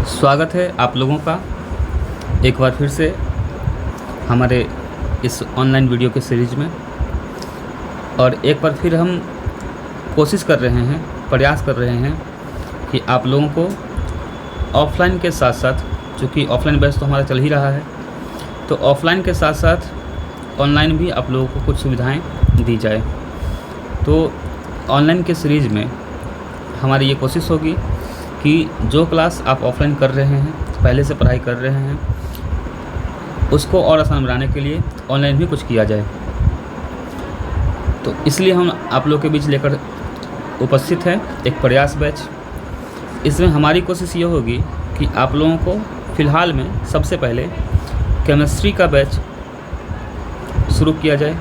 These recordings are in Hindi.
स्वागत है आप लोगों का एक बार फिर से हमारे इस ऑनलाइन वीडियो के सीरीज़ में। और एक बार फिर हम कोशिश कर रहे हैं, प्रयास कर रहे हैं कि आप लोगों को ऑफ़लाइन के साथ साथ, चूँकि ऑफ़लाइन बैच तो हमारा चल ही रहा है, तो ऑफ़लाइन के साथ साथ ऑनलाइन भी आप लोगों को कुछ सुविधाएं दी जाए। तो ऑनलाइन के सीरीज़ में हमारी ये कोशिश होगी कि जो क्लास आप ऑफ़लाइन कर रहे हैं, पहले से पढ़ाई कर रहे हैं, उसको और आसान बनाने के लिए ऑनलाइन भी कुछ किया जाए। तो इसलिए हम आप लोगों के बीच लेकर उपस्थित हैं एक प्रयास बैच। इसमें हमारी कोशिश ये होगी कि आप लोगों को फ़िलहाल में सबसे पहले केमिस्ट्री का बैच शुरू किया जाए।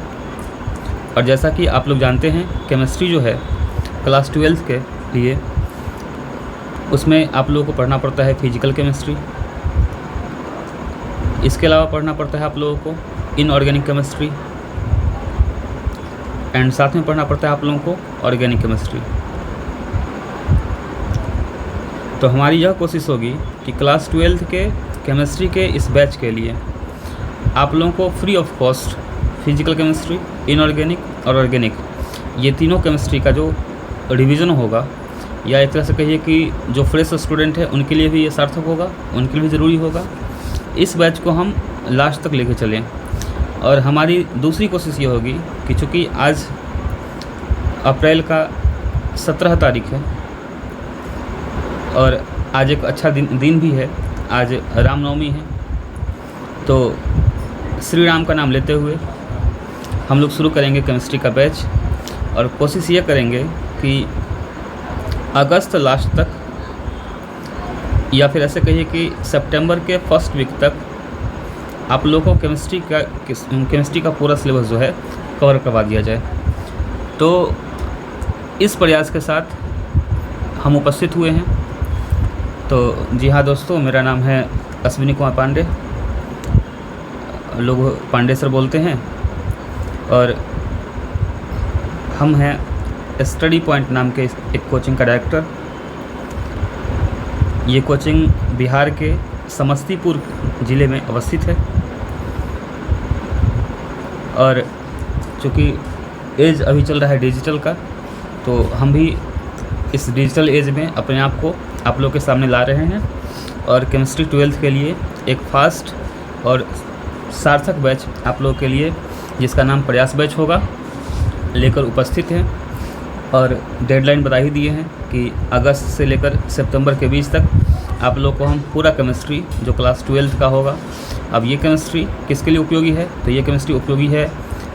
और जैसा कि आप लोग जानते हैं, केमिस्ट्री जो है क्लास 12 के लिए, उसमें आप लोगों को पढ़ना पड़ता है फिजिकल केमिस्ट्री। इसके अलावा पढ़ना पड़ता है आप लोगों को इनऑर्गेनिक केमिस्ट्री, एंड साथ में पढ़ना पड़ता है आप लोगों को ऑर्गेनिक केमिस्ट्री। तो हमारी यह कोशिश होगी कि क्लास 12 के केमिस्ट्री के इस बैच के लिए आप लोगों को free of cost physical chemistry, inorganic और ऑर्गेनिक, ये तीनों केमिस्ट्री का जो रिवीजन होगा, या एक तरह से कहिए कि जो फ्रेश स्टूडेंट है उनके लिए भी ये सार्थक होगा, उनके लिए भी ज़रूरी होगा। इस बैच को हम लास्ट तक लेके चलें। और हमारी दूसरी कोशिश ये होगी कि चूँकि आज अप्रैल का 17 तारीख है और आज एक अच्छा दिन भी है, आज रामनवमी है, तो श्री राम का नाम लेते हुए हम लोग शुरू करेंगे केमिस्ट्री का बैच। और कोशिश ये करेंगे कि अगस्त लास्ट तक, या फिर ऐसे कहिए कि सितंबर के फर्स्ट वीक तक आप लोगों को केमिस्ट्री का पूरा सिलेबस जो है कवर करवा दिया जाए। तो इस प्रयास के साथ हम उपस्थित हुए हैं। तो जी हाँ दोस्तों, मेरा नाम है अश्विनी कुमार पांडे, लोग पांडे सर बोलते हैं, और हम हैं स्टडी पॉइंट नाम के एक कोचिंग का डायरेक्टर। ये कोचिंग बिहार के समस्तीपुर ज़िले में अवस्थित है। और चूँकि एज अभी चल रहा है डिजिटल का, तो हम भी इस डिजिटल एज में अपने आप को आप लोग के सामने ला रहे हैं और केमिस्ट्री 12th के लिए एक फास्ट और सार्थक बैच आप लोगों के लिए, जिसका नाम प्रयास बैच होगा, लेकर उपस्थित हैं। और डेडलाइन बता ही दिए हैं कि अगस्त से लेकर सितंबर के बीच तक आप लोग को हम पूरा केमिस्ट्री जो क्लास 12th का होगा। अब ये केमिस्ट्री किसके लिए उपयोगी है? तो ये केमिस्ट्री उपयोगी है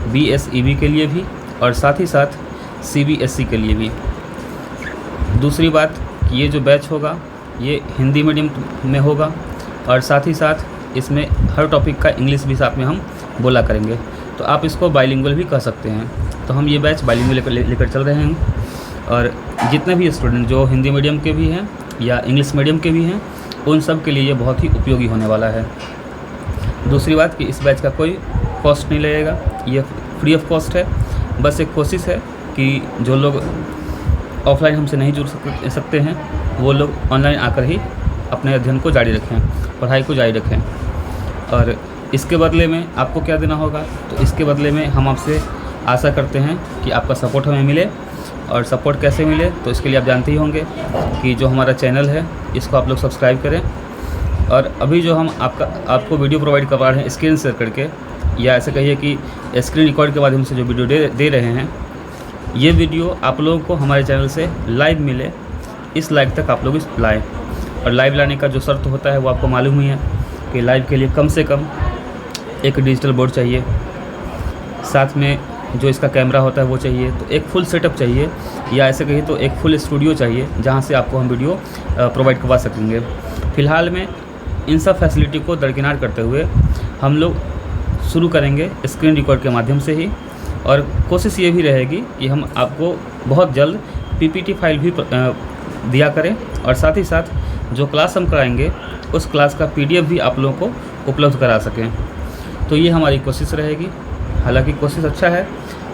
BSEB के लिए भी, और साथ ही साथ CBSE के लिए भी। दूसरी बात, ये जो बैच होगा ये हिंदी मीडियम में होगा, और साथ ही साथ इसमें हर टॉपिक का इंग्लिश भी साथ में हम बोला करेंगे। तो आप इसको बाइलिंगुअल भी कह सकते हैं। तो हम ये बैच बाइलिंगुअल लेकर चल रहे हैं। और जितने भी स्टूडेंट जो हिंदी मीडियम के भी हैं या इंग्लिश मीडियम के भी हैं, उन सब के लिए ये बहुत ही उपयोगी होने वाला है। दूसरी बात कि इस बैच का कोई कॉस्ट नहीं लगेगा, ये फ्री ऑफ कॉस्ट है। बस एक कोशिश है कि जो लोग ऑफ़लाइन हमसे नहीं जुड़ सकते हैं, वो लोग ऑनलाइन आकर ही अपने अध्ययन को जारी रखें, पढ़ाई को जारी रखें। और इसके बदले में आपको क्या देना होगा? तो इसके बदले में हम आपसे आशा करते हैं कि आपका सपोर्ट हमें मिले। और सपोर्ट कैसे मिले? तो इसके लिए आप जानते ही होंगे कि जो हमारा चैनल है इसको आप लोग सब्सक्राइब करें। और अभी जो हम आपको वीडियो प्रोवाइड करवा रहे हैं स्क्रीन शेयर करके, या ऐसे कहिए कि स्क्रीन रिकॉर्ड के माध्यम से जो वीडियो दे रहे हैं, ये वीडियो आप लोगों को हमारे चैनल से लाइव मिले, इस लाइव तक आप लोग लाएँ। और लाइव लाने का जो शर्त होता है वो आपको मालूम ही है कि लाइव के लिए कम से कम एक डिजिटल बोर्ड चाहिए, साथ में जो इसका कैमरा होता है वो चाहिए, तो एक फुल सेटअप चाहिए, या ऐसे कहिए तो एक फुल स्टूडियो चाहिए जहां से आपको हम वीडियो प्रोवाइड करवा सकेंगे। फ़िलहाल में इन सब फैसिलिटी को दरकिनार करते हुए हम लोग शुरू करेंगे स्क्रीन रिकॉर्ड के माध्यम से ही। और कोशिश ये भी रहेगी कि हम आपको बहुत जल्द PPT फाइल भी दिया करें, और साथ ही साथ जो क्लास हम कराएंगे उस क्लास का PDF भी आप लोगों को उपलब्ध करा सकें। तो ये हमारी कोशिश रहेगी। हालांकि कोशिश अच्छा है,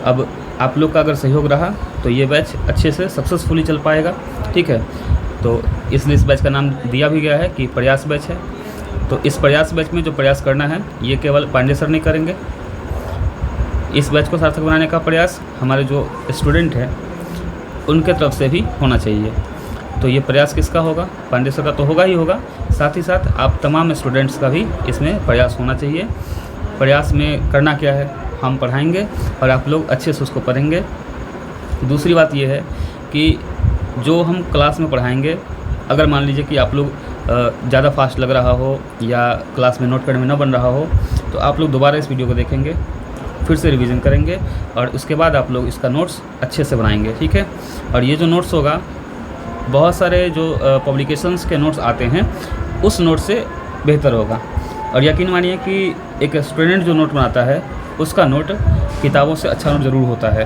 अब आप लोग का अगर सहयोग रहा तो ये बैच अच्छे से सक्सेसफुली चल पाएगा। ठीक है, तो इसलिए इस बैच का नाम दिया भी गया है कि प्रयास बैच है। तो इस प्रयास बैच में जो प्रयास करना है ये केवल पांडे सर नहीं करेंगे। इस बैच को सार्थक बनाने का प्रयास हमारे जो स्टूडेंट हैं उनके तरफ से भी होना चाहिए। तो ये प्रयास किसका होगा? पांडे सर का तो होगा ही होगा, साथ ही साथ आप तमाम स्टूडेंट्स का भी इसमें प्रयास होना चाहिए। प्रयास में करना क्या है, हम पढ़ाएंगे और आप लोग अच्छे से उसको पढ़ेंगे। दूसरी बात ये है कि जो हम क्लास में पढ़ाएंगे, अगर मान लीजिए कि आप लोग ज़्यादा फास्ट लग रहा हो या क्लास में नोट करने में न बन रहा हो, तो आप लोग दोबारा इस वीडियो को देखेंगे, फिर से रिवीजन करेंगे और उसके बाद आप लोग इसका नोट्स अच्छे से बनाएंगे, ठीक है। और ये जो नोट्स होगा, बहुत सारे जो पब्लिकेशंस के नोट्स आते हैं उस नोट से बेहतर होगा। और यकीन मानिए कि एक स्टूडेंट जो नोट बनाता है उसका नोट किताबों से अच्छा नोट ज़रूर होता है।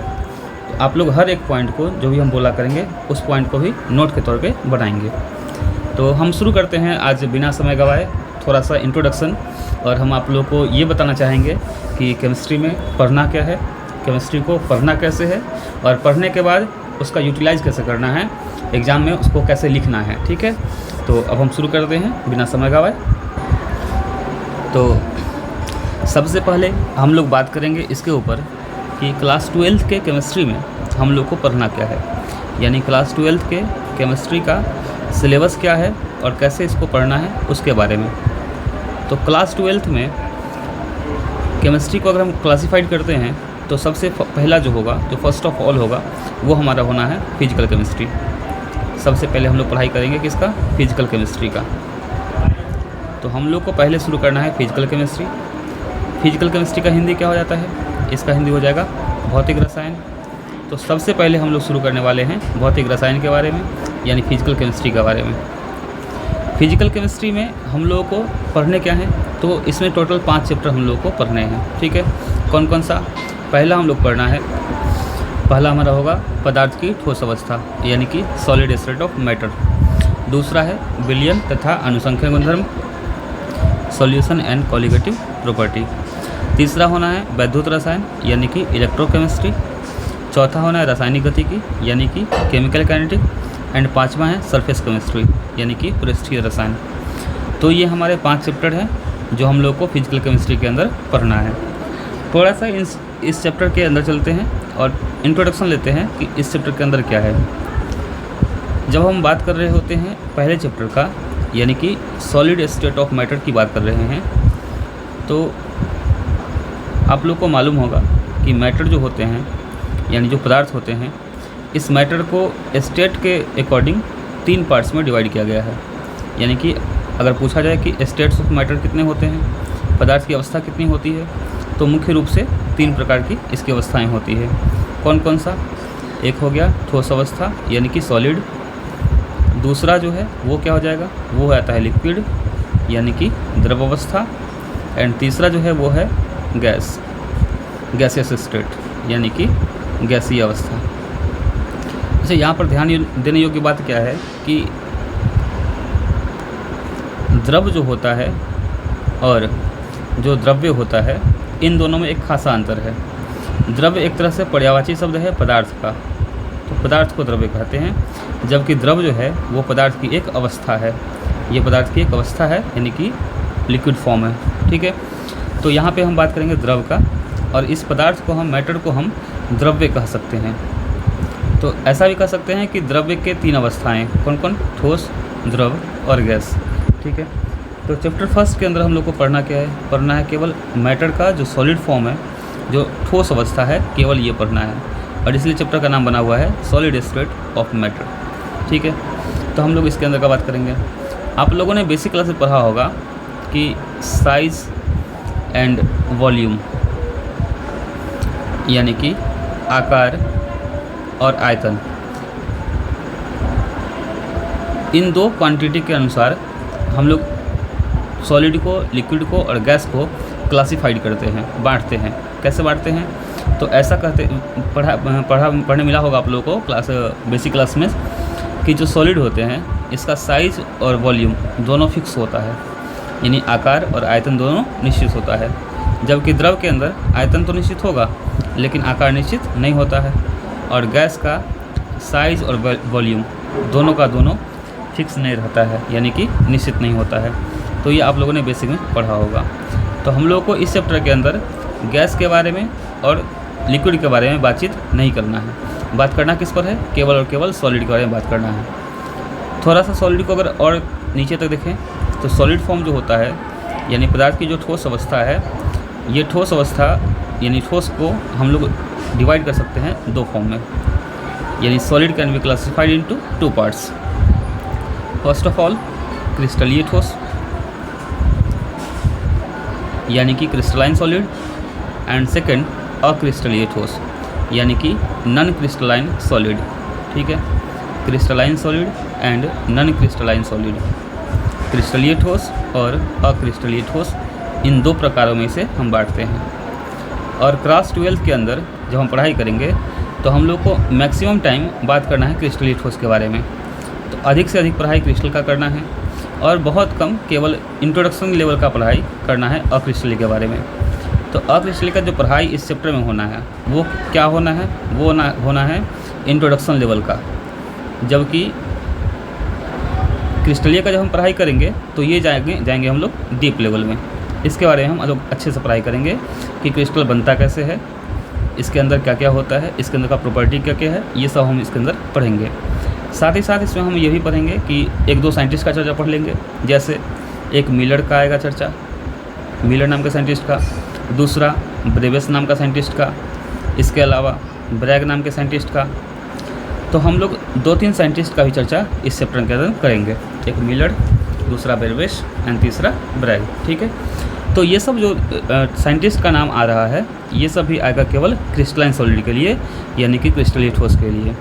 तो आप लोग हर एक पॉइंट को, जो भी हम बोला करेंगे, उस पॉइंट को भी नोट के तौर पे बनाएंगे। तो हम शुरू करते हैं आज बिना समय गवाए थोड़ा सा इंट्रोडक्शन। और हम आप लोगों को ये बताना चाहेंगे कि केमिस्ट्री में पढ़ना क्या है, केमिस्ट्री को पढ़ना कैसे है और पढ़ने के बाद उसका यूटिलाइज़ कैसे करना है, एग्ज़ाम में उसको कैसे लिखना है, ठीक है। तो अब हम शुरू करते हैं बिना समय गवाए। तो सबसे पहले हम लोग बात करेंगे इसके ऊपर कि क्लास 12th के केमिस्ट्री में हम लोग को पढ़ना क्या है, यानी क्लास 12th के केमिस्ट्री का सिलेबस क्या है और कैसे इसको पढ़ना है उसके बारे में। तो क्लास 12th में केमिस्ट्री को अगर हम क्लासीफाइड करते हैं तो सबसे पहला जो होगा, जो फर्स्ट ऑफ ऑल होगा, वो हमारा होना है फिजिकल केमिस्ट्री। सबसे पहले हम लोग पढ़ाई करेंगे किसका? फिजिकल केमिस्ट्री का। तो हम लोग को पहले शुरू करना है फिजिकल केमिस्ट्री। फिजिकल केमिस्ट्री का हिंदी क्या हो जाता है? इसका हिंदी हो जाएगा भौतिक रसायन। तो सबसे पहले हम लोग शुरू करने वाले हैं भौतिक रसायन के बारे में, यानी फिजिकल केमिस्ट्री के बारे में। फिजिकल केमिस्ट्री में हम लोगों को पढ़ने क्या है? तो इसमें टोटल 5 चैप्टर हम लोग को पढ़ने हैं, ठीक है। कौन कौन सा? पहला हम लोग पढ़ना है, पहला हमारा होगा पदार्थ की ठोस अवस्था, यानी कि सॉलिड स्टेट ऑफ मैटर। दूसरा है विलयन तथा अनुसंख्यक गुणधर्म, सॉल्यूशन एंड कॉलिगेटिव प्रॉपर्टी। तीसरा होना है वैद्युत रसायन, यानी कि इलेक्ट्रोकेमिस्ट्री। चौथा होना है रासायनिक गतिकी, यानी कि केमिकल काइनेटिक। एंड पाँचवा है सरफेस केमिस्ट्री, यानी कि पृष्ठीय रसायन। तो ये हमारे 5 चैप्टर हैं जो हम लोग को फिजिकल केमिस्ट्री के अंदर पढ़ना है। थोड़ा सा इस चैप्टर के अंदर चलते हैं और इंट्रोडक्शन लेते हैं कि इस चैप्टर के अंदर क्या है। जब हम बात कर रहे होते हैं पहले चैप्टर का, यानी कि सॉलिड स्टेट ऑफ मैटर की बात कर रहे हैं, तो आप लोग को मालूम होगा कि मैटर जो होते हैं, यानी जो पदार्थ होते हैं, इस मैटर को स्टेट के अकॉर्डिंग 3 पार्ट्स में डिवाइड किया गया है। यानी कि अगर पूछा जाए कि स्टेट्स ऑफ मैटर कितने होते हैं, पदार्थ की अवस्था कितनी होती है, तो मुख्य रूप से 3 प्रकार की इसकी अवस्थाएं होती है। कौन कौन सा? एक हो गया ठोस अवस्था, यानी कि सॉलिड। दूसरा जो है वो क्या हो जाएगा? वो आता है लिक्विड, यानी कि द्रव अवस्था। एंड तीसरा जो है वो है गैसियस स्टेट, यानी कि गैसीय अवस्था। अच्छा, यहाँ पर ध्यान देने योग्य बात क्या है कि द्रव जो होता है और जो द्रव्य होता है, इन दोनों में एक खासा अंतर है। द्रव्य एक तरह से पर्यायवाची शब्द है पदार्थ का, तो पदार्थ को द्रव्य कहते हैं, जबकि द्रव जो है वो पदार्थ की एक अवस्था है। ये पदार्थ की एक अवस्था है, यानी कि लिक्विड फॉर्म है, ठीक है। तो यहाँ पे हम बात करेंगे द्रव का, और इस पदार्थ को हम, मैटर को हम द्रव्य कह सकते हैं। तो ऐसा भी कह सकते हैं कि द्रव्य के 3 अवस्थाएं, कौन कौन? ठोस, द्रव और गैस, ठीक है। तो चैप्टर फर्स्ट के अंदर हम लोग को पढ़ना क्या है? पढ़ना है केवल मैटर का जो सॉलिड फॉर्म है, जो ठोस अवस्था है, केवल ये पढ़ना है। और इसलिए चैप्टर का नाम बना हुआ है सॉलिड स्टेट ऑफ मैटर, ठीक है। तो हम लोग इसके अंदर का बात करेंगे। आप लोगों ने बेसिक क्लास में पढ़ा होगा कि साइज़ एंड वॉल्यूम, यानी कि आकार और आयतन, इन 2 क्वांटिटी के अनुसार हम लोग सॉलिड को, लिक्विड को और गैस को क्लासिफाइड करते हैं, बांटते हैं। कैसे बांटते हैं? तो ऐसा पढ़ने मिला होगा आप लोगों को क्लास, बेसिक क्लास में, कि जो सॉलिड होते हैं इसका साइज़ और वॉल्यूम दोनों फिक्स होता है, यानी आकार और आयतन दोनों निश्चित होता है। जबकि द्रव के अंदर आयतन तो निश्चित होगा लेकिन आकार निश्चित नहीं होता है। और गैस का साइज़ और वॉल्यूम दोनों का दोनों फिक्स नहीं रहता है, यानी कि निश्चित नहीं होता है। तो ये आप लोगों ने बेसिक में पढ़ा होगा। तो हम लोगों को इस चैप्टर के अंदर गैस के बारे में और लिक्विड के बारे में बातचीत नहीं करना है। बात करना किस पर है? केवल और केवल सॉलिड के बारे में बात करना है। थोड़ा सा सॉलिड को अगर और नीचे तक देखें तो सॉलिड फॉर्म जो होता है, यानी पदार्थ की जो ठोस अवस्था है, ये ठोस अवस्था यानी ठोस को हम लोग डिवाइड कर सकते हैं 2 फॉर्म में। यानी solid can be classified into 2 parts. First of all क्रिस्टलीय ठोस, यानी कि क्रिस्टलाइन सॉलिड, एंड सेकंड अक्रिस्टलीय ठोस, यानी कि नॉन क्रिस्टलाइन सॉलिड। ठीक है, crystalline solid and non crystalline solid, क्रिस्टलीय ठोस और अक्रिस्टलीय ठोस, इन 2 प्रकारों में से हम बांटते हैं। और क्लास 12 के अंदर जब हम पढ़ाई करेंगे तो हम लोग को मैक्सिमम टाइम बात करना है क्रिस्टलीय ठोस के बारे में। तो अधिक से अधिक पढ़ाई क्रिस्टल का करना है और बहुत कम केवल इंट्रोडक्शन लेवल का पढ़ाई करना है अक्रिस्टलीय के बारे में। तो अक्रिस्टलीय का जो पढ़ाई इस चैप्टर में होना है वो क्या होना है? वो होना है इंट्रोडक्शन लेवल का। जबकि क्रिस्टलीय का जब हम पढ़ाई करेंगे तो ये जाएंगे हम लोग डीप लेवल में। इसके बारे में हम लोग अच्छे से पढ़ाई करेंगे कि क्रिस्टल बनता कैसे है, इसके अंदर क्या क्या होता है, इसके अंदर का प्रॉपर्टी क्या क्या है, ये सब हम इसके अंदर पढ़ेंगे। साथ ही साथ इसमें हम ये भी पढ़ेंगे कि 1-2 साइंटिस्ट का चर्चा पढ़ लेंगे। जैसे एक मिलर का आएगा चर्चा, मिलर नाम के साइंटिस्ट का, दूसरा ब्रेवेस नाम का साइंटिस्ट का, इसके अलावा ब्रैग नाम के साइंटिस्ट का। तो हम लोग 2-3 साइंटिस्ट का भी चर्चा इस चैप्टर के अंदर करेंगे, एक मिलर, दूसरा ब्रेवेस एंड तीसरा ब्रैग। ठीक है, तो ये सब जो साइंटिस्ट का नाम आ रहा है ये सब भी आएगा केवल क्रिस्टलाइन सॉलिड के लिए, यानी कि क्रिस्टलीय ठोस के लिए।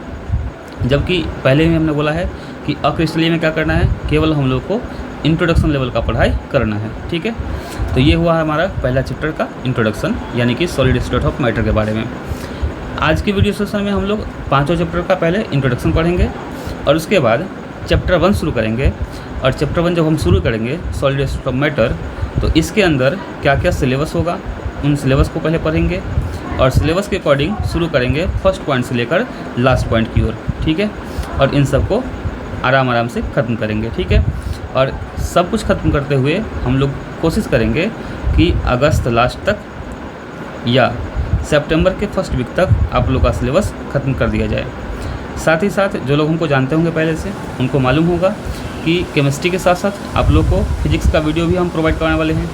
जबकि पहले ही हमने बोला है कि अक्रिस्टलीय में क्या करना है, केवल हम लोग को इंट्रोडक्शन लेवल का पढ़ाई करना है। ठीक है, तो ये हुआ हमारा पहला चैप्टर का इंट्रोडक्शन, यानी कि सॉलिड स्टेट ऑफ मैटर के बारे में। आज की वीडियो सेशन में हम लोग 5 चैप्टर का पहले इंट्रोडक्शन पढ़ेंगे और उसके बाद चैप्टर 1 शुरू करेंगे। और चैप्टर 1 जब हम शुरू करेंगे सॉलिड स्टेट ऑफ मैटर, तो इसके अंदर क्या क्या सिलेबस होगा उन सिलेबस को पहले पढ़ेंगे और सिलेबस के अकॉर्डिंग शुरू करेंगे फर्स्ट पॉइंट से लेकर लास्ट पॉइंट की ओर। ठीक है, और इन सब को आराम से ख़त्म करेंगे। ठीक है, और सब कुछ ख़त्म करते हुए हम लोग कोशिश करेंगे कि अगस्त लास्ट तक या सितंबर के फर्स्ट वीक तक आप लोग का सिलेबस ख़त्म कर दिया जाए। साथ ही साथ जो लोग हमको जानते होंगे पहले से, उनको मालूम होगा कि केमिस्ट्री के साथ साथ आप लोग को फिजिक्स का वीडियो भी हम प्रोवाइड करने वाले हैं।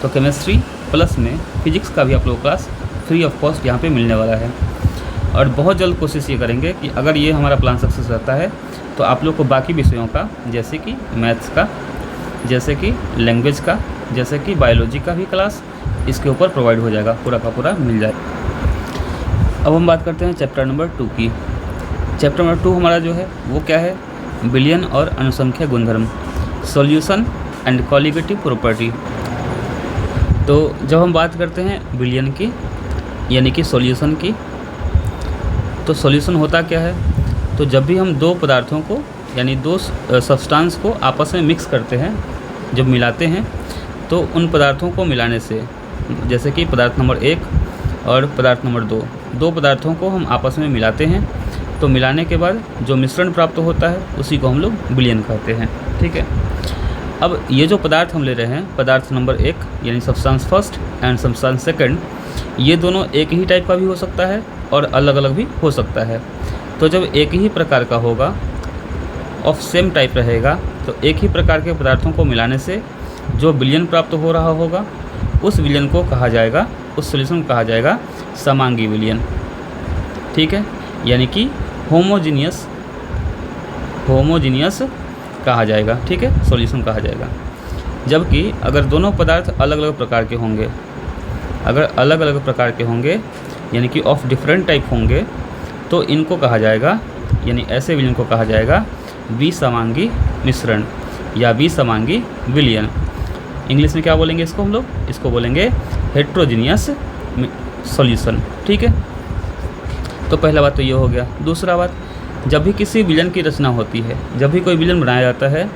तो केमिस्ट्री प्लस में फिजिक्स का भी आप लोग क्लास फ्री ऑफ कॉस्ट यहाँ पे मिलने वाला है। और बहुत जल्द कोशिश ये करेंगे कि अगर ये हमारा प्लान सक्सेस रहता है तो आप लोग को बाकी विषयों का, जैसे कि मैथ्स का, जैसे कि लैंग्वेज का, जैसे कि बायोलॉजी का भी क्लास इसके ऊपर प्रोवाइड हो जाएगा, पूरा का पूरा मिल जाए। अब हम बात करते हैं चैप्टर नंबर 2 की। चैप्टर नंबर 2 हमारा जो है वो क्या है? विलयन और अनुसंख्या गुणधर्म, सॉल्यूशन एंड कॉलिगेटिव प्रॉपर्टी। तो जब हम बात करते हैं विलयन की, यानी कि सॉल्यूशन की, तो सॉल्यूशन होता क्या है? तो जब भी हम 2 पदार्थों को यानी 2 सब्सटेंस को आपस में मिक्स करते हैं, जब मिलाते हैं, तो उन पदार्थों को मिलाने से, जैसे कि पदार्थ नंबर 1 और पदार्थ नंबर 2 पदार्थों को हम आपस में मिलाते हैं, तो मिलाने के बाद जो मिश्रण प्राप्त होता है उसी को हम लोग विलयन कहते हैं। ठीक है, अब ये जो पदार्थ हम ले रहे हैं, पदार्थ नंबर 1 यानी substance first and substance second, ये दोनों एक ही टाइप का भी हो सकता है और अलग अलग भी हो सकता है। तो जब एक ही प्रकार का होगा, ऑफ सेम टाइप रहेगा, तो एक ही प्रकार के पदार्थों को मिलाने से जो विलयन प्राप्त हो रहा होगा उस विलयन को कहा जाएगा, उस सॉल्यूशन को कहा जाएगा समांगी विलयन। ठीक है, यानी कि होमोजीनियस कहा जाएगा। ठीक है, सॉल्यूशन कहा जाएगा। जबकि अगर दोनों पदार्थ अलग अलग प्रकार के होंगे, अगर अलग अलग प्रकार के होंगे यानी कि ऑफ डिफरेंट टाइप होंगे, तो इनको कहा जाएगा, यानी ऐसे विलयन को कहा जाएगा विसमांगी मिश्रण या विसमांगी विलयन। इंग्लिश में क्या बोलेंगे इसको हम लोग? इसको बोलेंगे हेट्रोजीनियस सॉल्यूशन। ठीक है, तो पहला बात तो ये हो गया। दूसरा बात, जब भी किसी विलयन की रचना होती है, जब भी कोई विलयन बनाया जाता है,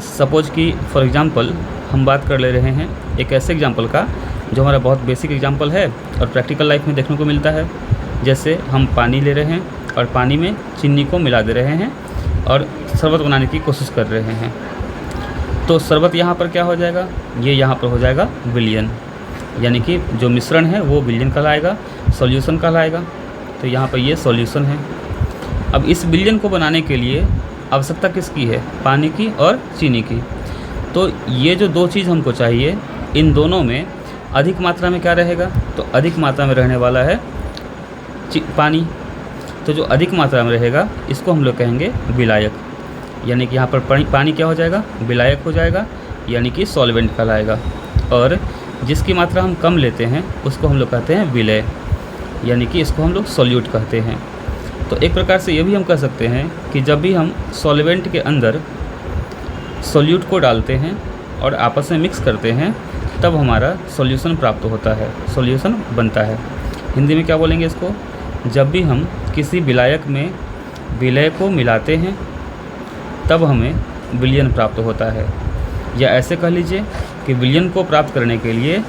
सपोज कि फॉर एग्जांपल हम बात कर ले रहे हैं एक ऐसे एग्जांपल का जो हमारा बहुत बेसिक एग्जांपल है और प्रैक्टिकल लाइफ में देखने को मिलता है। जैसे हम पानी ले रहे हैं और पानी में चीनी को मिला दे रहे हैं और शरबत बनाने की कोशिश कर रहे हैं। तो शरबत यहाँ पर क्या हो जाएगा, ये यहाँ पर हो जाएगा विलयन, यानी कि जो मिश्रण है वो विलयन कहलाएगा, सॉल्यूशन कहलाएगा। तो यहाँ पर ये सॉल्यूशन है। अब इस विलयन को बनाने के लिए आवश्यकता किसकी है, पानी की और चीनी की। तो ये जो दो चीज़ हमको चाहिए, इन दोनों में अधिक मात्रा में क्या रहेगा, तो अधिक मात्रा में रहने वाला है पानी। तो जो अधिक मात्रा में रहेगा इसको हम लोग कहेंगे विलायक, यानी कि यहाँ पर पानी क्या हो जाएगा, विलायक हो जाएगा, यानी कि सॉल्वेंट कहलाएगा। और जिसकी मात्रा हम कम लेते हैं उसको हम लोग कहते हैं विलय, यानी कि इसको हम लोग सॉल्यूट कहते हैं। तो एक प्रकार से ये भी हम कह सकते हैं कि जब भी हम सॉल्वेंट के अंदर सॉल्यूट को डालते हैं और आपस में मिक्स करते हैं तब हमारा सॉल्यूशन प्राप्त होता है, सॉल्यूशन बनता है। हिंदी में क्या बोलेंगे इसको, जब भी हम किसी विलायक में विलय को मिलाते हैं तब हमें विलयन प्राप्त होता है। या ऐसे कह लीजिए कि विलयन को प्राप्त करने के लिए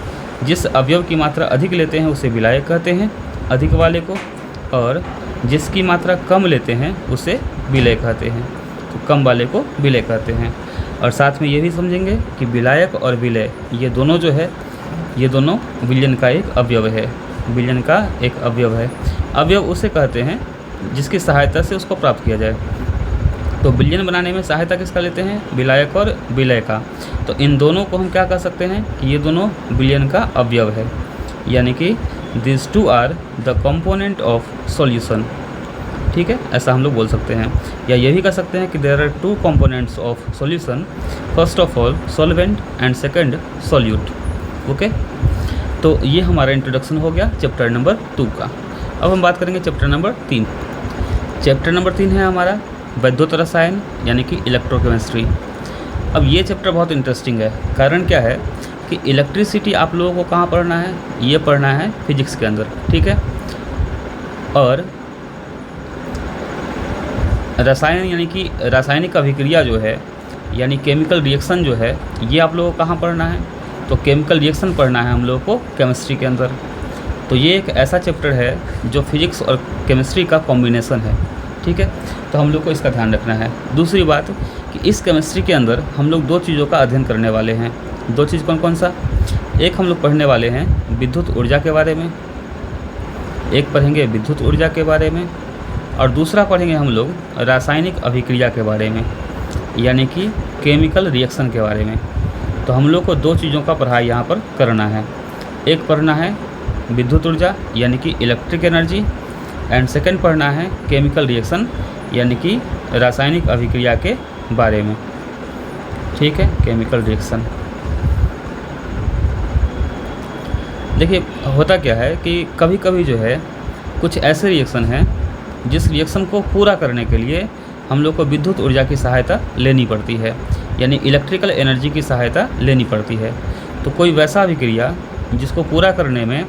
जिस अवयव की मात्रा अधिक लेते हैं उसे विलायक कहते हैं, अधिक वाले को, और जिसकी मात्रा कम लेते हैं उसे विलय कहते हैं। तो कम वाले को विलय कहते हैं। और साथ में ये भी समझेंगे कि विलायक और विलय ये दोनों जो है, ये दोनों विलयन का एक अवयव है, विलयन का एक अवयव है। अवयव उसे कहते हैं जिसकी सहायता से उसको प्राप्त किया जाए। तो विलयन बनाने में सहायता किसका लेते हैं, विलायक और विलय का। तो इन दोनों को हम क्या कह सकते हैं कि ये दोनों विलयन का अवयव है, यानी कि this two are the component of solution. ठीक है, ऐसा हम लोग बोल सकते हैं। या ये भी कह सकते हैं कि there are two components of solution, first of all solvent and second solute. Okay, तो ये हमारा इंट्रोडक्शन हो गया चैप्टर नंबर 2 का। अब हम बात करेंगे चैप्टर नंबर 3। चैप्टर नंबर 3 है हमारा वैद्युत रसायन, यानी कि इलेक्ट्रोकेमिस्ट्री। अब ये चैप्टर बहुत इंटरेस्टिंग है। कारण क्या है कि इलेक्ट्रिसिटी आप लोगों को कहाँ पढ़ना है, ये पढ़ना है फिजिक्स के अंदर। ठीक है, और रसायन यानी कि रासायनिक अभिक्रिया जो है, यानी केमिकल रिएक्शन जो है, ये आप लोगों को कहाँ पढ़ना है, तो केमिकल रिएक्शन पढ़ना है हम लोगों को केमिस्ट्री के अंदर। तो ये एक ऐसा चैप्टर है जो फिजिक्स और केमिस्ट्री का कॉम्बिनेशन है। ठीक है, तो हम लोग को इसका ध्यान रखना है। दूसरी बात कि इस केमिस्ट्री के अंदर हम लोग दो चीज़ों का अध्ययन करने वाले हैं। दो चीज़ कौन कौन सा, एक हम लोग पढ़ने वाले हैं विद्युत ऊर्जा के बारे में, एक पढ़ेंगे विद्युत ऊर्जा के बारे में, और दूसरा पढ़ेंगे हम लोग रासायनिक अभिक्रिया के बारे में, यानी कि केमिकल रिएक्शन के बारे में। तो हम लोग को दो चीज़ों का पढ़ाई यहाँ पर करना है। एक पढ़ना है विद्युत ऊर्जा यानी कि इलेक्ट्रिक एनर्जी, एंड सेकंड पढ़ना है केमिकल रिएक्शन यानी कि रासायनिक अभिक्रिया के बारे में। ठीक है, केमिकल रिएक्शन। देखिए होता क्या है कि कभी कभी जो है कुछ ऐसे रिएक्शन हैं जिस रिएक्शन को पूरा करने के लिए हम लोग को विद्युत ऊर्जा की सहायता लेनी पड़ती है, यानी इलेक्ट्रिकल एनर्जी की सहायता लेनी पड़ती है। तो कोई वैसा अभिक्रिया जिसको पूरा करने में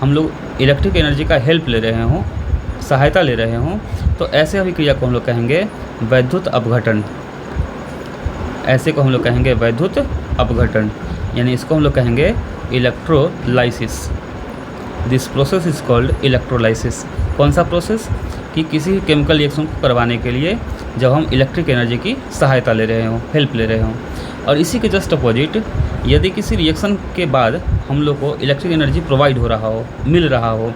हम लोग इलेक्ट्रिक एनर्जी का हेल्प ले रहे हों, सहायता ले रहे हों, तो ऐसे अभिक्रिया को हम लोग कहेंगे वैद्युत अपघटन। ऐसे को हम लोग कहेंगे वैद्युत अपघटन, यानी इसको हम लोग कहेंगे electrolysis. This process is called electrolysis. कौन सा प्रोसेस, कि किसी केमिकल रिएक्शन को करवाने के लिए जब हम इलेक्ट्रिक एनर्जी की सहायता ले रहे हों, हेल्प ले रहे हों। और इसी के जस्ट अपोजिट यदि किसी रिएक्शन के बाद हम लोग को इलेक्ट्रिक एनर्जी प्रोवाइड हो रहा हो, मिल रहा हो,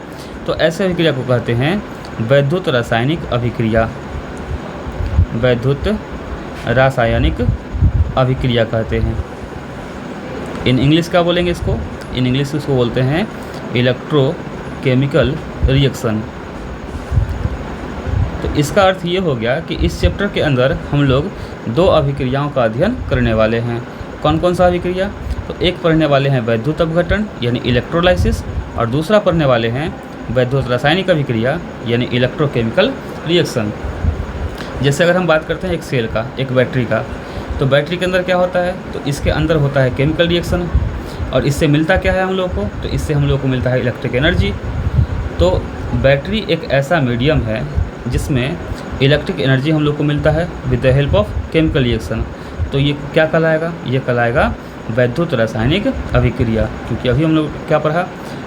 तो ऐसे अभिक्रिया को कहते हैं वैद्युत रासायनिक अभिक्रिया। वैद्युत रासायनिक अभिक्रिया कहते हैं। इन इंग्लिश क्या बोलेंगे इसको, इन इंग्लिश इसको बोलते हैं इलेक्ट्रोकेमिकल रिएक्शन। तो इसका अर्थ ये हो गया कि इस चैप्टर के अंदर हम लोग दो अभिक्रियाओं का अध्ययन करने वाले हैं। कौन कौन सा अभिक्रिया, तो एक पढ़ने वाले हैं वैद्युत अपघटन यानी इलेक्ट्रोलाइसिस, और दूसरा पढ़ने वाले हैं वैद्युत रासायनिक अभिक्रिया यानी इलेक्ट्रोकेमिकल रिएक्शन। जैसे अगर हम बात करते हैं एक सेल का, एक बैटरी का, तो बैटरी के अंदर क्या होता है, तो इसके अंदर होता है केमिकल रिएक्शन, और इससे मिलता क्या है हम लोग को, तो इससे हम लोग को मिलता है इलेक्ट्रिक एनर्जी। तो बैटरी एक ऐसा मीडियम है जिसमें इलेक्ट्रिक एनर्जी हम लोग को मिलता है with the help of chemical reaction. तो ये क्या कहलाएगा, ये कहलाएगा वैद्युत रासायनिक अभिक्रिया। क्योंकि अभी हम लोग क्या पढ़ा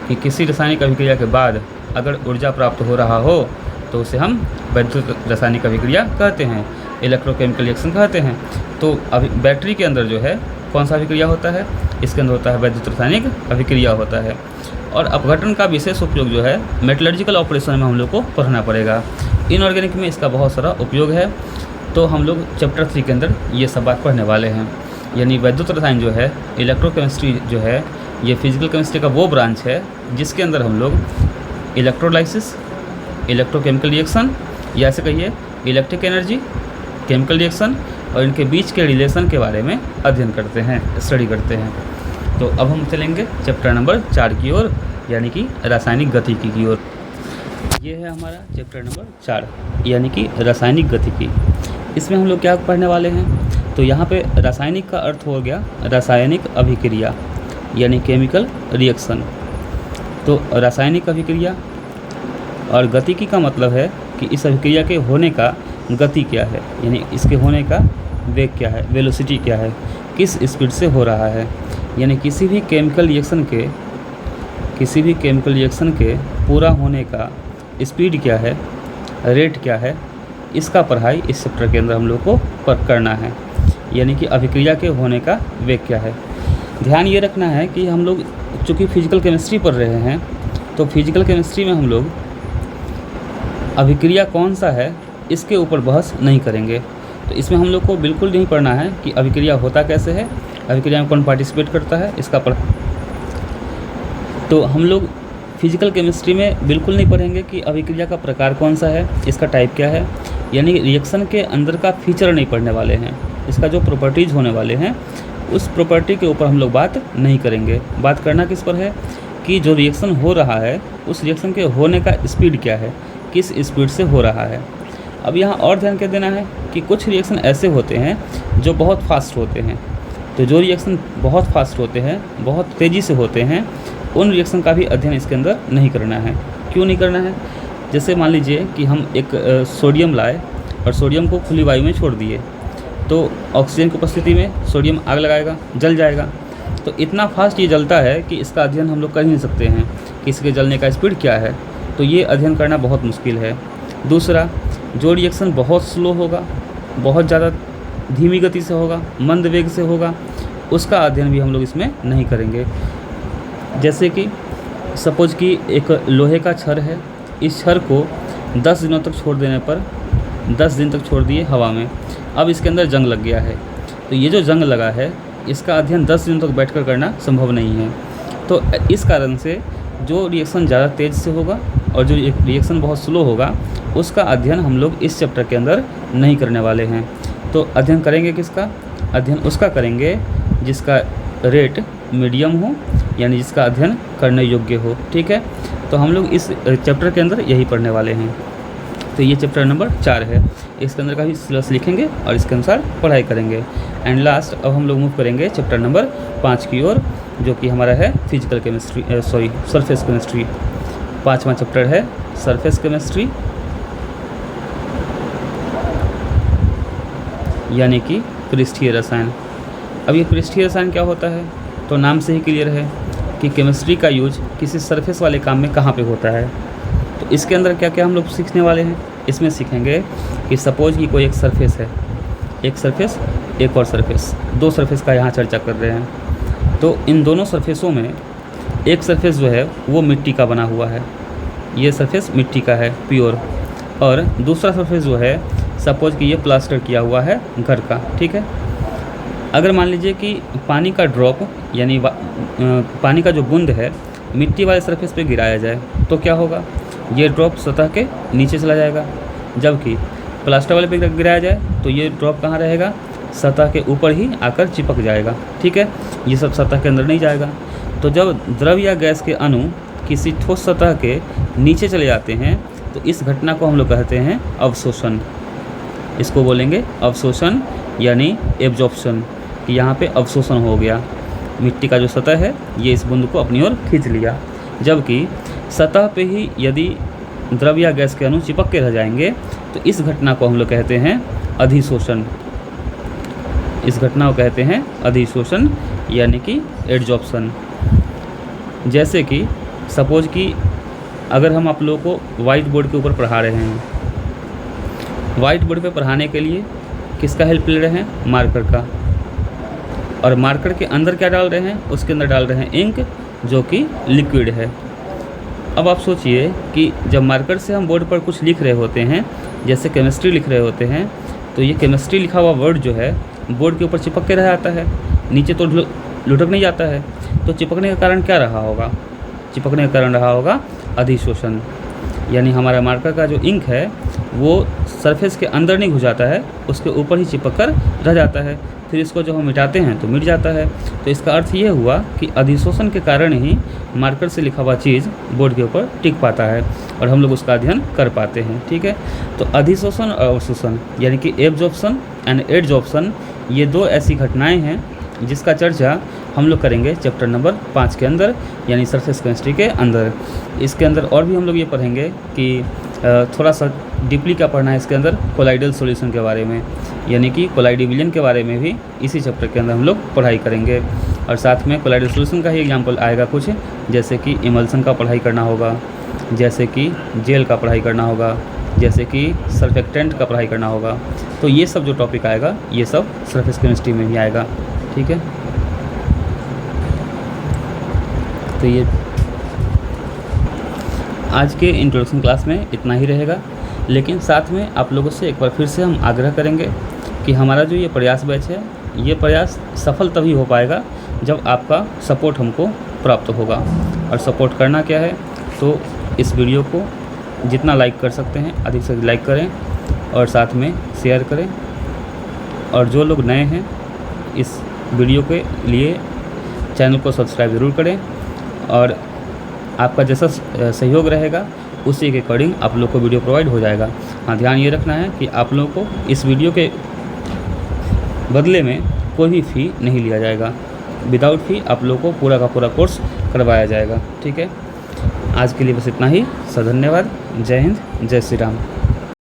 कि किसी रासायनिक अभिक्रिया के बाद अगर ऊर्जा प्राप्त हो रहा हो तो उसे हम वैद्युत रासायनिक अभिक्रिया कहते हैं। इलेक्ट्रोकेमिकल रिएक्शन कहते हैं। तो अभी बैटरी के अंदर जो है कौन सा अभिक्रिया होता है, इसके अंदर होता है वैद्युत रासायनिक अभिक्रिया होता है। और अपघटन का विशेष उपयोग जो है मेटलर्जिकल ऑपरेशन में हम लोग को पढ़ना पड़ेगा। इनऑर्गेनिक में इसका बहुत सारा उपयोग है। तो हम लोग चैप्टर 3 के अंदर ये सब बात पढ़ने वाले हैं। यानी वैद्युत रसायन जो है, इलेक्ट्रोकेमिस्ट्री जो है, ये फिजिकल केमिस्ट्री का वो ब्रांच है जिसके अंदर हम लोग इलेक्ट्रोलाइसिस, इलेक्ट्रोकेमिकल रिएक्शन, या ऐसे कहिए इलेक्ट्रिक एनर्जी, केमिकल रिएक्शन और इनके बीच के रिलेशन के बारे में अध्ययन करते हैं, स्टडी करते हैं। तो अब हम चलेंगे चैप्टर नंबर 4 की ओर, यानी कि रासायनिक गतिकी की ओर। ये है हमारा चैप्टर नंबर 4, यानी कि रासायनिक गतिकी। इसमें हम लोग क्या पढ़ने वाले हैं, तो यहाँ पे रासायनिक का अर्थ हो गया रासायनिक अभिक्रिया, यानी केमिकल रिएक्शन। तो रासायनिक अभिक्रिया और गतिकी का मतलब है कि इस अभिक्रिया के होने का गति क्या है, यानी इसके होने का वेग क्या है, वेलोसिटी क्या है, किस स्पीड से हो रहा है। यानी किसी भी केमिकल रिएक्शन के पूरा होने का स्पीड क्या है, रेट क्या है, इसका पढ़ाई इस चैप्टर के अंदर हम लोग को करना है। यानी कि अभिक्रिया के होने का वेग क्या है। ध्यान ये रखना है कि हम लोग चूँकि फिजिकल केमिस्ट्री पढ़ रहे हैं, तो फिजिकल केमिस्ट्री में हम लोग अभिक्रिया कौन सा है इसके ऊपर बहस नहीं करेंगे। तो इसमें हम लोग को बिल्कुल नहीं पढ़ना है कि अभिक्रिया होता कैसे है, अभिक्रिया में कौन पार्टिसिपेट करता है, इसका तो हम लोग फिजिकल केमिस्ट्री में बिल्कुल नहीं पढ़ेंगे कि अभिक्रिया का प्रकार कौन सा है, इसका टाइप क्या है। यानी रिएक्शन के अंदर का फीचर नहीं पढ़ने वाले हैं, इसका जो प्रॉपर्टीज़ होने वाले हैं उस प्रॉपर्टी के ऊपर हम लोग बात नहीं करेंगे। बात करना किस पर है कि जो रिएक्शन हो रहा है उस रिएक्शन के होने का स्पीड क्या है, किस स्पीड से हो रहा है। अब यहाँ और ध्यान क्या देना है कि कुछ रिएक्शन ऐसे होते हैं जो बहुत फास्ट होते हैं। तो जो रिएक्शन बहुत फास्ट होते हैं, बहुत तेज़ी से होते हैं, उन रिएक्शन का भी अध्ययन इसके अंदर नहीं करना है। क्यों नहीं करना है? जैसे मान लीजिए कि हम एक सोडियम लाए और सोडियम को खुली वायु में छोड़ दिए, तो ऑक्सीजन की उपस्थिति में सोडियम आग लगाएगा, जल जाएगा। तो इतना फास्ट ये जलता है कि इसका अध्ययन हम लोग कर ही नहीं सकते हैं कि इसके जलने का स्पीड क्या है। तो ये अध्ययन करना बहुत मुश्किल है। दूसरा, जो रिएक्शन बहुत स्लो होगा, बहुत ज़्यादा धीमी गति से होगा, मंद वेग से होगा, उसका अध्ययन भी हम लोग इसमें नहीं करेंगे। जैसे कि सपोज कि एक लोहे का छड़ है, इस छड़ को 10 दिनों तक छोड़ देने पर 10 दिन तक छोड़ दिए हवा में, अब इसके अंदर जंग लग गया है। तो ये जो जंग लगा है इसका अध्ययन 10 दिनों तक बैठकर करना संभव नहीं है। तो इस कारण से जो रिएक्शन ज़्यादा तेज़ से होगा और जो रिएक्शन बहुत स्लो होगा उसका अध्ययन हम लोग इस चैप्टर के अंदर नहीं करने वाले हैं। तो अध्ययन करेंगे किसका? अध्ययन उसका करेंगे जिसका रेट मीडियम हो, यानी जिसका अध्ययन करने योग्य हो। ठीक है, तो हम लोग इस चैप्टर के अंदर यही पढ़ने वाले हैं। तो ये चैप्टर नंबर 4 है, इसके अंदर का भी सिलेबस लिखेंगे और इसके अनुसार पढ़ाई करेंगे। एंड लास्ट अब हम लोग मूव करेंगे चैप्टर नंबर 5 की ओर, जो कि हमारा है फिजिकल केमिस्ट्री, सरफेस केमिस्ट्री। 5वां चैप्टर है सरफेस केमिस्ट्री, यानी कि पृष्ठीय रसायन। अब ये पृष्ठीय रसायन क्या होता है? तो नाम से ही क्लियर है कि केमिस्ट्री का यूज किसी सरफेस वाले काम में कहाँ पे होता है। तो इसके अंदर क्या क्या हम लोग सीखने वाले हैं? इसमें सीखेंगे कि सपोज कि कोई एक सरफेस है, एक सरफेस एक और सरफेस, 2 सरफेस का यहाँ चर्चा कर रहे हैं। तो इन दोनों सरफेसों में एक सरफेस जो है वो मिट्टी का बना हुआ है, ये सरफेस मिट्टी का है प्योर, और दूसरा सरफेस जो है सपोज कि ये प्लास्टर किया हुआ है घर का। ठीक है, अगर मान लीजिए कि पानी का ड्रॉप यानी पानी का जो बूंद है मिट्टी वाले सरफेस पे गिराया जाए तो क्या होगा? ये ड्रॉप सतह के नीचे चला जाएगा, जबकि प्लास्टर वाले पे गिराया जाए तो ये ड्रॉप कहाँ रहेगा? सतह के ऊपर ही आकर चिपक जाएगा। ठीक है, ये सब सतह के अंदर नहीं जाएगा। तो जब द्रव या गैस के अणु किसी ठोस सतह के नीचे चले जाते हैं तो इस घटना को हम लोग कहते हैं अवशोषण। इसको बोलेंगे अवशोषण यानी एब्जॉर्प्शन, कि यहाँ पे अवशोषण हो गया, मिट्टी का जो सतह है ये इस बूंद को अपनी ओर खींच लिया। जबकि सतह पे ही यदि द्रव या गैस के अणु चिपक के रह जाएंगे तो इस घटना को हम लोग कहते हैं अधिशोषण। इस घटना को कहते हैं अधिशोषण यानी कि एड्जॉर्प्शन। जैसे कि सपोज कि अगर हम आप लोगों को वाइट बोर्ड के ऊपर पढ़ा रहे हैं, वाइट बोर्ड पे पढ़ाने के लिए किसका हेल्प ले रहे हैं? मार्कर का। और मार्कर के अंदर क्या डाल रहे हैं? उसके अंदर डाल रहे हैं इंक, जो कि लिक्विड है। अब आप सोचिए कि जब मार्कर से हम बोर्ड पर कुछ लिख रहे होते हैं, जैसे केमिस्ट्री लिख रहे होते हैं, तो ये केमिस्ट्री लिखा हुआ वर्ड जो है बोर्ड के ऊपर चिपक के रह जाता है, नीचे तो लुढ़क नहीं जाता है। तो चिपकने का कारण क्या रहा होगा? चिपकने का कारण रहा होगा अधिशोषण, यानी हमारा मार्कर का जो इंक है वो सरफेस के अंदर नहीं घुस जाता है, उसके ऊपर ही चिपक कर रह जाता है। फिर इसको जब हम मिटाते हैं तो मिट जाता है। तो इसका अर्थ ये हुआ कि अधिशोषण के कारण ही मार्कर से लिखा हुआ चीज़ बोर्ड के ऊपर टिक पाता है और हम लोग उसका अध्ययन कर पाते हैं। ठीक है, तो अधिशोषण और अवशोषण यानी कि एब्जॉर्प्शन एंड एडजॉर्प्शन, ये दो ऐसी घटनाएं हैं जिसका चर्चा हम लोग करेंगे चैप्टर नंबर 5 के अंदर, यानी सरफेस केमिस्ट्री के अंदर। इसके अंदर और भी हम लोग ये पढ़ेंगे कि थोड़ा सा डीपली क्या पढ़ना है इसके अंदर, कोलाइडल सॉल्यूशन के बारे में, यानी कि कोलाइडी विलयन के बारे में भी इसी चैप्टर के अंदर हम लोग पढ़ाई करेंगे। और साथ में कोलाइडल सॉल्यूशन का ही एग्जाम्पल आएगा कुछ, जैसे कि इमल्सन का पढ़ाई करना होगा, जैसे कि जेल का पढ़ाई करना होगा, जैसे कि सर्फेक्टेंट का पढ़ाई करना होगा। तो ये सब जो टॉपिक आएगा ये सब सरफेस केमिस्ट्री में भी आएगा। ठीक है, तो ये आज के इंट्रोडक्शन क्लास में इतना ही रहेगा। लेकिन साथ में आप लोगों से एक बार फिर से हम आग्रह करेंगे कि हमारा जो ये प्रयास बैच है, ये प्रयास सफल तभी हो पाएगा जब आपका सपोर्ट हमको प्राप्त होगा। और सपोर्ट करना क्या है, तो इस वीडियो को जितना लाइक कर सकते हैं अधिक से अधिक लाइक करें और साथ में शेयर करें। और जो लोग नए हैं इस वीडियो के लिए चैनल को सब्सक्राइब ज़रूर करें। और आपका जैसा सहयोग रहेगा उसी के अकॉर्डिंग आप लोग को वीडियो प्रोवाइड हो जाएगा। हाँ, ध्यान ये रखना है कि आप लोगों को इस वीडियो के बदले में कोई भी फ़ी नहीं लिया जाएगा। विदाउट फ़ी आप लोगों को पूरा का पूरा कोर्स करवाया जाएगा। ठीक है, आज के लिए बस इतना ही। धन्यवाद। जय हिंद, जय श्री राम।